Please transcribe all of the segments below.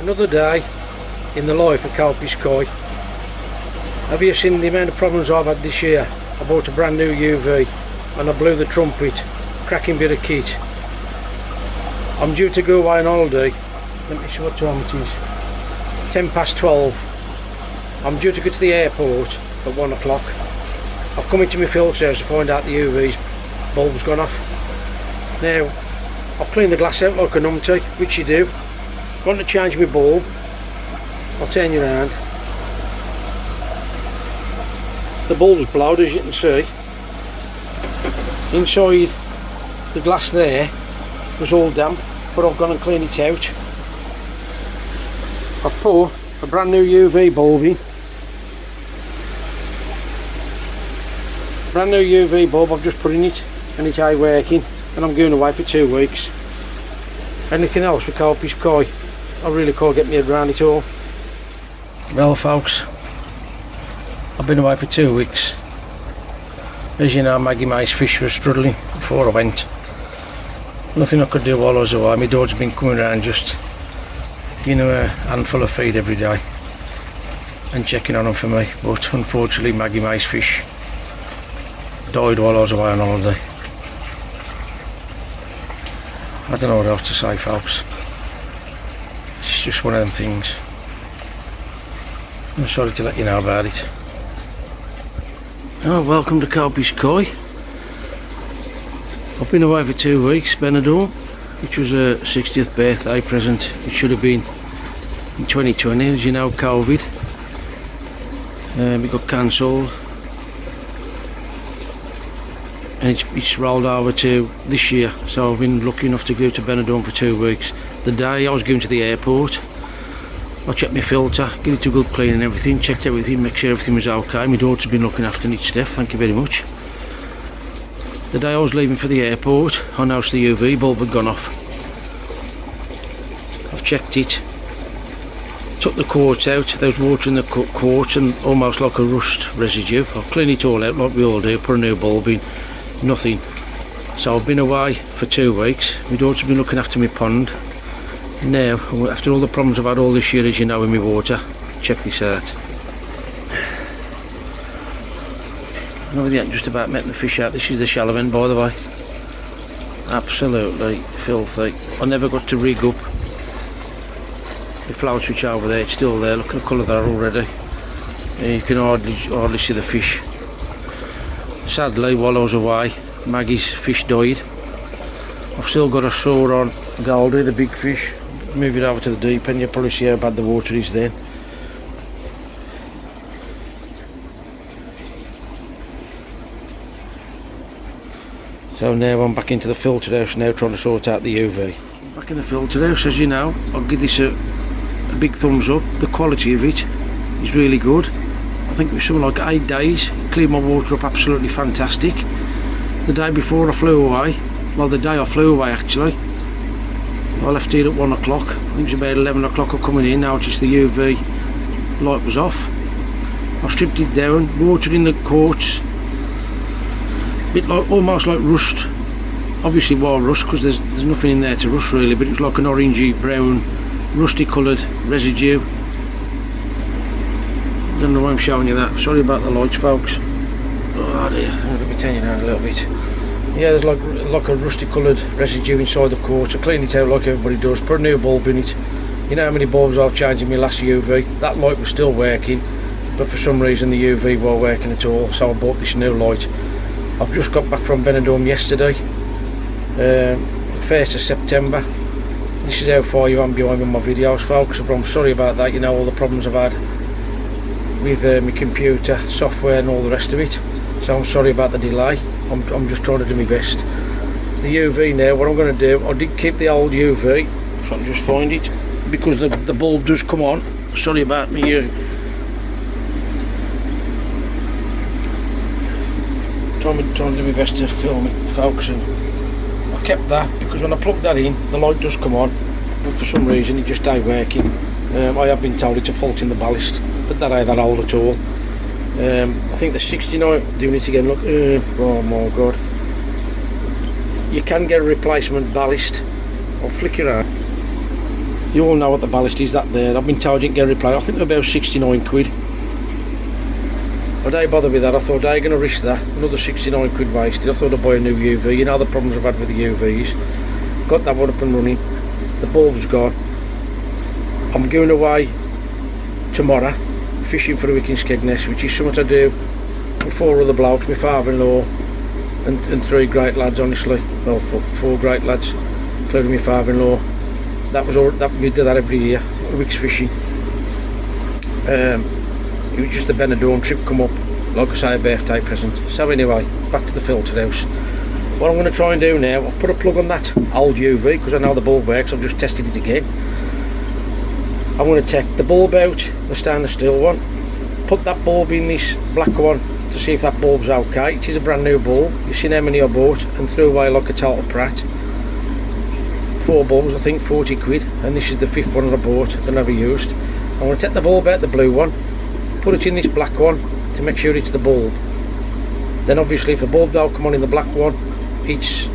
Another day in the life of Kelpie's Koi. Have you seen the amount of problems I've had this year? I bought a brand new UV and I blew the trumpet. Cracking bit of kit. I'm due to go away on holiday. Let me see what time it is. 12:10. I'm due to go to the airport at 1 o'clock. I've come into my filter house to find out the UV's bulb's gone off. Now, I've cleaned the glass out like a numpty, which you do. Want to change my bulb. I'll turn you around. The bulb's blowed, as you can see. Inside the glass there was all damp, but I've gone and cleaned it out. I've put a brand new UV bulb in. Brand new UV bulb I've just put in it, and it's out working, and I'm going away for 2 weeks. Anything else with Kelpie's Koi, I really can't get my head around it all. Well folks, I've been away for 2 weeks. As you know, Maggie May's fish was struggling before I went. Nothing I could do while I was away. My daughter's been coming around just giving them a handful of feed every day and checking on them for me, but unfortunately Maggie May's fish died while I was away on holiday. I don't know what else to say folks. It's just one of them things. I'm sorry to let you know about it. Oh, welcome to Kelpie's Koi. I've been away for 2 weeks, Benidorm, which was a 60th birthday present. It should have been in 2020, as you know, COVID. It got cancelled. And it's rolled over to this year, so I've been lucky enough to go to Benidorm for 2 weeks. The day I was going to the airport, I checked my filter, give it a good clean and everything, checked everything, make sure everything was okay. My daughter's been looking after it, Steph, thank you very much. The day I was leaving for the airport, I noticed the UV bulb had gone off. I've checked it, took the quartz out, there was water in the quartz and almost like a rust residue. I've cleaned it all out like we all do, put a new bulb in, nothing. So I've been away for 2 weeks, my daughter's been looking after my pond. Now, after all the problems I've had all this year, as you know, with my water, check this out. I know they ain't just about metting the fish out. This is the shallow end, by the way. Absolutely filthy. I never got to rig up the float switch over there. It's still there. Look at the colour there already. You can hardly see the fish. Sadly, while I was away, Maggie's fish died. I've still got a sore on Goldie, the big fish. Move it over to the deep end, you'll probably see how bad the water is then. So now I'm back into the filter house now, trying to sort out the UV. Back in the filter house, as you know, I'll give this a big thumbs up. The quality of it is really good. I think it was something like 8 days, it cleared my water up absolutely fantastic. The day before I flew away, well the day I flew away actually, I left here at 1 o'clock. I think it was about 11 o'clock I'm coming in, noticed the UV light was off. I stripped it down, water in the quartz, bit like, almost like rust. Obviously wild rust, because there's nothing in there to rust really, but it was like an orangey brown, rusty coloured residue. I don't know why I'm showing you that, sorry about the lights folks. Oh dear, let me turn you around a little bit. Yeah, there's like a rusty coloured residue inside the quartz. I cleaned it out like everybody does, put a new bulb in it. You know how many bulbs I've changed in my last UV? That light was still working, but for some reason the UV wasn't working at all, so I bought this new light. I've just got back from Benidorm yesterday, 1st of September. This is how far you am behind with my videos folks, but I'm sorry about that, you know, all the problems I've had with my computer, software and all the rest of it. So I'm sorry about the delay. I'm just trying to do my best. The UV now, what I'm going to do, I did keep the old UV, so I can just find it, because the bulb does come on. Sorry about me. Trying to do my best to film it, folks, and I kept that because when I plug that in, the light does come on, but for some reason it just ain't working. I have been told it's a fault in the ballast, but that ain't that old at all. I think the 69, doing it again, look, oh my god. You can get a replacement ballast. I'll flick it out. You all know what the ballast is, that there. I've been told you can get a reply. I think they're about 69 quid. I don't bother with that. I thought, I'm going to risk that. Another 69 quid wasted. I thought I'd buy a new UV. You know the problems I've had with the UVs. Got that one up and running. The bulb's gone. I'm going away tomorrow fishing for a week in Skegness, which is something I do with 4 other blokes, my father-in-law and 3 great lads, honestly. Well, 4 great lads, including my father-in-law. We did that every year, a week's fishing. It was just a Benidorm trip come up, like I say, a birthday present. So anyway, back to the filter house. What I'm going to try and do now, I've put a plug on that old UV because I know the bulb works. I've just tested it again. I'm going to take the bulb out, the stainless steel one, put that bulb in this black one to see if that bulb's okay. It is a brand new bulb. You've seen how many I bought and threw away like a total prat. 4 bulbs, I think 40 quid, and this is the 5th one that I bought that I never used. I'm going to take the bulb out, the blue one, put it in this black one to make sure it's the bulb. Then obviously if the bulb don't come on in the black one, it's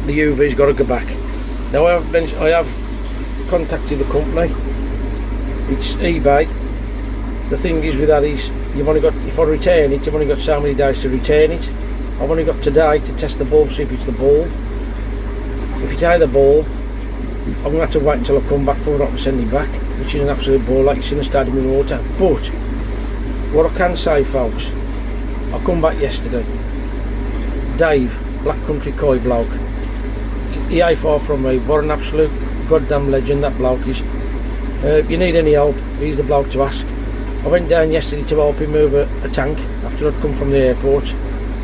the UV's got to go back. Now I have contacted the company. It's eBay. The thing is with that is you've only got, if I return it, you've only got so many days to return it. I've only got today to test the bulb, see if it's the bulb. If it's either bulb, I'm going to have to wait until I come back for it and send it back, which is an absolute ball, like it's in a stadium in water. But what I can say, folks, I come back yesterday. Dave, Black Country Koi bloke, he ain't far from me. What an absolute goddamn legend that bloke is. If you need any help, he's the bloke to ask. I went down yesterday to help him move a tank after I'd come from the airport.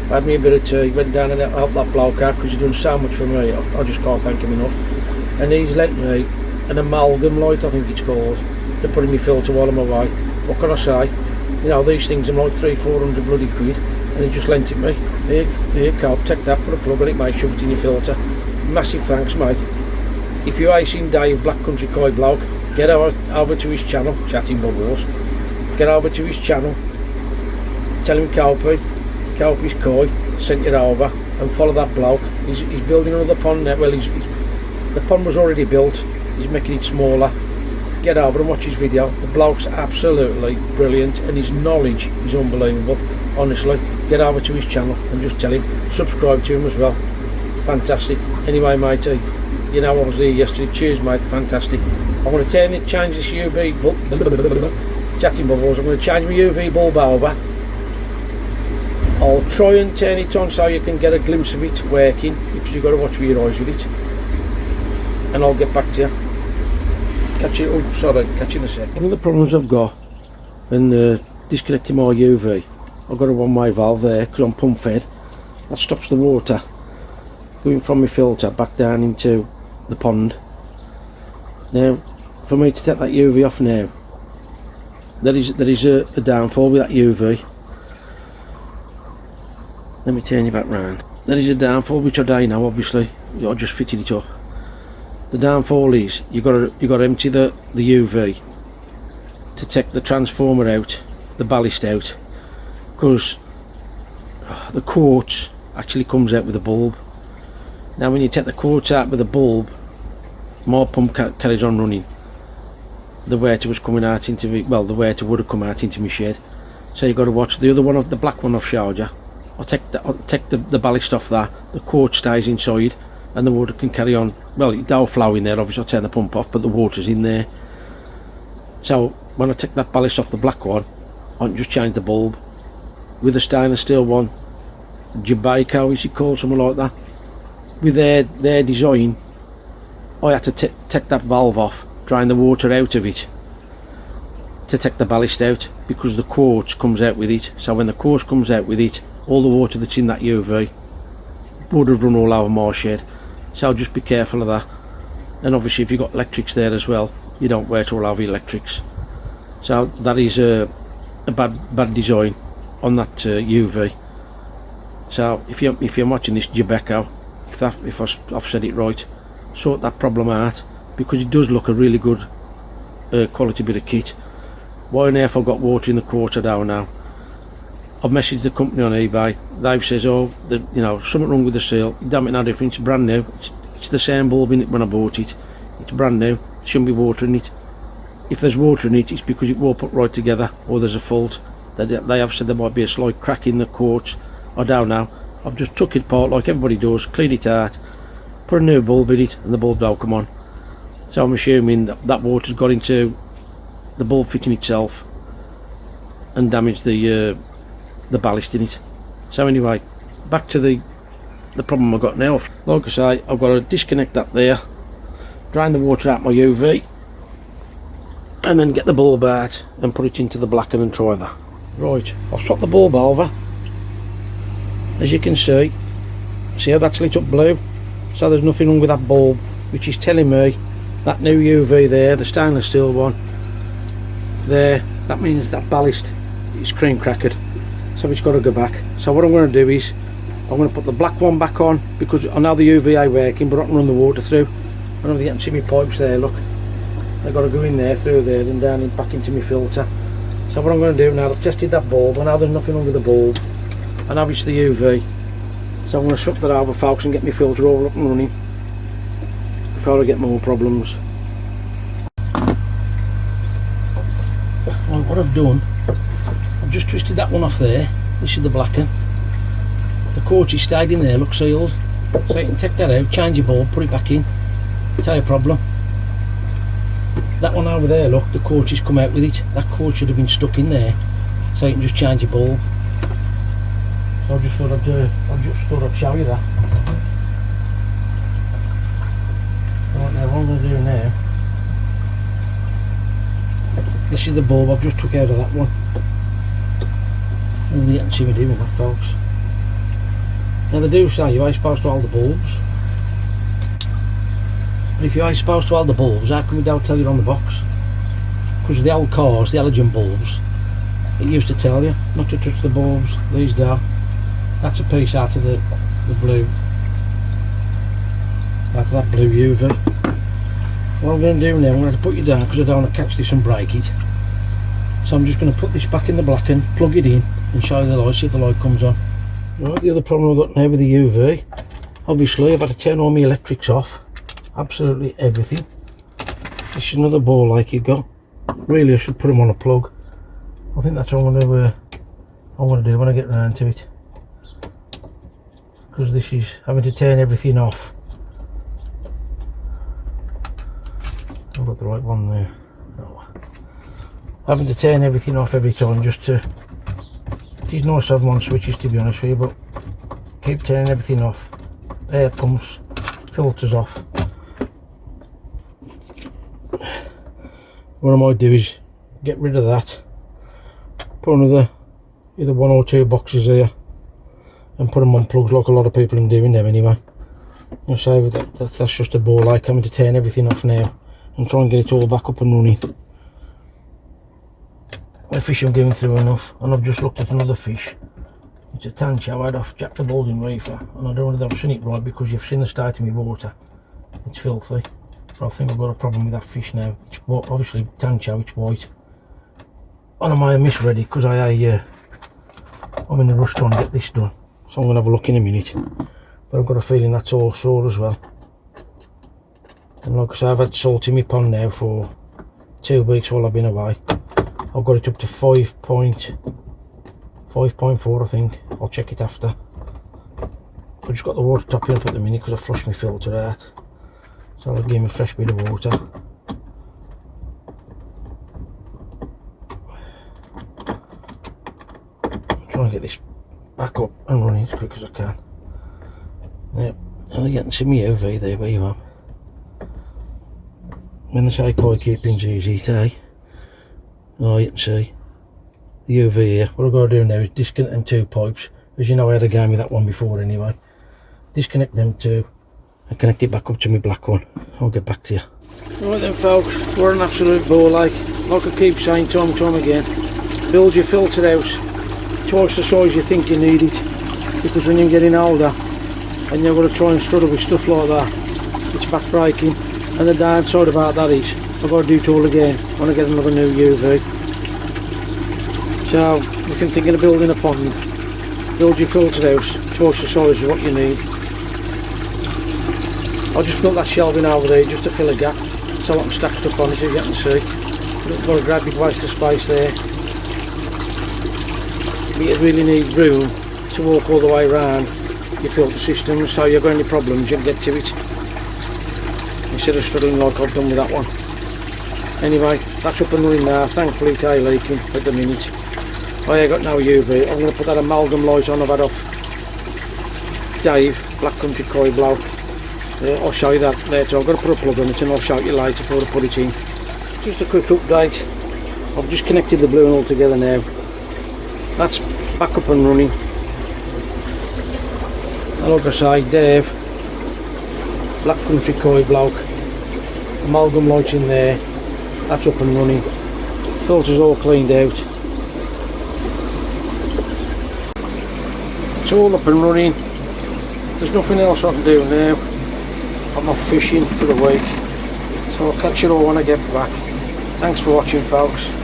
I had me a bit of tea, went down and helped that bloke out because he's done so much for me. I just can't thank him enough. And he's lent me an amalgam light, I think it's called, to put in my filter while I'm away. What can I say? You know, these things are like 300-400 bloody quid, and he just lent it me. Here, Carl, take that, put a plug on it, mate, shove it in your filter. Massive thanks, mate. If you ain't seen Dave, Black Country Koi bloke, get over to his channel, Chatting Bubbles. Get over to his channel, tell him Kelpie's Koi sent you over, and follow that bloke. He's building another pond now. Well, the pond was already built, he's making it smaller. Get over and watch his video. The bloke's absolutely brilliant and his knowledge is unbelievable, honestly. Get over to his channel and just tell him, subscribe to him as well. Fantastic. Anyway, matey, you know I was there yesterday. Cheers, mate, fantastic. I'm going to change this UV bulb, Chatting Bubbles, I'm going to change my UV bulb over. I'll try and turn it on so you can get a glimpse of it working, because you've got to watch with your eyes with it. And I'll get back to you. Catch you in a sec. One of the problems I've got when disconnecting my UV, I've got a one-way valve there because I'm pump fed. That stops the water going from my filter back down into the pond. Now, for me to take that UV off now, there is a downfall with that UV. Let me turn you back round. There is a downfall, which I don't know, obviously. I just fitted it up. The downfall is you got to empty the UV to take the transformer out, the ballast out, because the quartz actually comes out with the bulb. Now, when you take the quartz out with the bulb, my pump carries on running. The water was coming out into me. Well, the water would have come out into my shed. So you've got to watch the other one, of the black one I've showed you. I'll take the ballast off that. The quartz stays inside, and the water can carry on. Well, it don't flow in there. Obviously, I'll turn the pump off, but the water's in there. So when I take that ballast off the black one, I can just change the bulb with the stainless steel one. Jabaico, is it called, something like that? With their design, I had to take that valve off, drain the water out of it to take the ballast out, because the quartz comes out with it. So when the quartz comes out with it, all the water that's in that UV would have run all over my shed. So just be careful of that. And obviously if you've got electrics there as well, you don't wet all over your electrics. So that is a bad design on that UV. So if you're watching this, Jabaico, if I've said it right, sort that problem out, because it does look a really good quality bit of kit. Why on earth I've got water in the quartz, I don't know. I've messaged the company on eBay. Dave says, oh, you know, something wrong with the seal. It don't make no difference, it's brand new. It's the same bulb in it when I bought it. It's brand new. shouldn't be water in it. If there's water in it, it's because it won't put right together, or there's a fault. They have said there might be a slight crack in the quartz. I don't know. I've just took it apart like everybody does, cleaned it out, put a new bulb in it, and the bulb don't come on. So I'm assuming that water's got into the bulb fitting itself and damaged the ballast in it. So anyway, back to the problem I've got now. Like I say, I've got to disconnect that there, drain the water out my UV, and then get the bulb out and put it into the blacken and try that. Right, I've swapped the bulb over. As you can see how that's lit up blue? So there's nothing wrong with that bulb, which is telling me that new UV there, the stainless steel one there, that means that ballast is cream crackered, so it's got to go back. So what I'm going to do is I'm going to put the black one back on, because I know the UVA working, but I can run the water through. I don't know if you can see my pipes there, look, they've got to go in there, through there, and down and back into my filter. So what I'm going to do now, I've tested that bulb, I know there's nothing wrong with the bulb, and obviously the UV. So I'm going to swap that over, folks, and get my filter all up and running before I get more problems. Well, what I've done, I've just twisted that one off there. This is the blacken. The quartz is stayed in there, looks sealed. So you can take that out, change your bulb, put it back in. Tell you a problem. That one over there, look, the quartz has come out with it. That quartz should have been stuck in there. So you can just change your bulb. So I just thought I'd show you that. Right, now what I'm going to do now, this is the bulb I've just took out of that one. You can see me doing that, folks. Now they do say you ain't supposed to hold the bulbs, but if you ain't supposed to hold the bulbs, how come we don't tell you on the box? Because of the old cars, the halogen bulbs, it used to tell you not to touch the bulbs. These do. That's a piece out of the blue, out of that blue UV. What I'm going to do now, I'm going to have to put you down because I don't want to catch this and break it. So I'm just going to put this back in the blacken, plug it in, and show you the light, see if the light comes on. Right, the other problem I've got now with the UV, obviously I've had to turn all my electrics off, absolutely everything. This is another ball like you've got. Really I should put them on a plug. I think that's what I'm going to do when I get round to it, because this is having to turn everything off. I've got the right one there. Oh. Having to turn everything off every time just to... It is nice to have them on switches, to be honest with you, but keep turning everything off. Air pumps, filters off. What I might do is get rid of that, put another either 1 or 2 boxes here and put them on plugs, like a lot of people are doing them anyway. And so that's just a ball like having to turn everything off now and try and get it all back up and running. The fish I'm going through enough, and I've just looked at another fish. It's a tan chow out off Jack the Balding Reefer, and I don't know if I've seen it right, because you've seen the state of my water. It's filthy. But I think I've got a problem with that fish now. It's obviously tan chow, it's white. And I might have misread it because I'm in a rush trying to get this done. So I'm going to have a look in a minute. But I've got a feeling that's all sore as well. And like I say, I've had salt in my pond now for 2 weeks while I've been away. I've got it up to 5.4 I think. I'll check it after. I've just got the water topping up at the minute because I flushed my filter out. So I'll give me a fresh bit of water. I'll try and get this back up and running as quick as I can. Yep, and you can see me UV there where you are. When they say koi keeping's easy, eh? Oh, you can see the UV here. What I've got to do now is disconnect them 2 pipes. As you know, I had a game with that one before anyway. Disconnect them 2 and connect it back up to my black one. I'll get back to you. Right then, folks, we're an absolute ball like I keep saying time and time again. Build your filter house twice the size you think you need it, because when you're getting older and you've got to try and struggle with stuff like that, it's backbreaking. And the downside about that is I've got to do it all again when I get another new UV. So you can think of building a pond, build your filter house twice the size of what you need. I just built that shelving over there just to fill a gap. That's a lot of stacked up on it, as you can see. You've got a great big waste of space there. But you really need room to walk all the way around your filter system, so if you've got any problems you can get to it instead of struggling like I've done with that one. Anyway, that's up and running now. Thankfully it ain't leaking at the minute. I ain't got no UV. I'm going to put that amalgam light on I've had off Dave, Black Country Koi Blow. I'll show you that later. I've got to put a plug on it and I'll show you later before I put it in. Just a quick update. I've just connected the balloon all together now. That's back up and running. And like I say, Dave, Black Country Koi Blow, amalgam light in there. That's up and running. Filters all cleaned out. It's all up and running. There's nothing else I can do now. I'm off fishing for the week, so I'll catch you all when I get back. Thanks for watching, folks.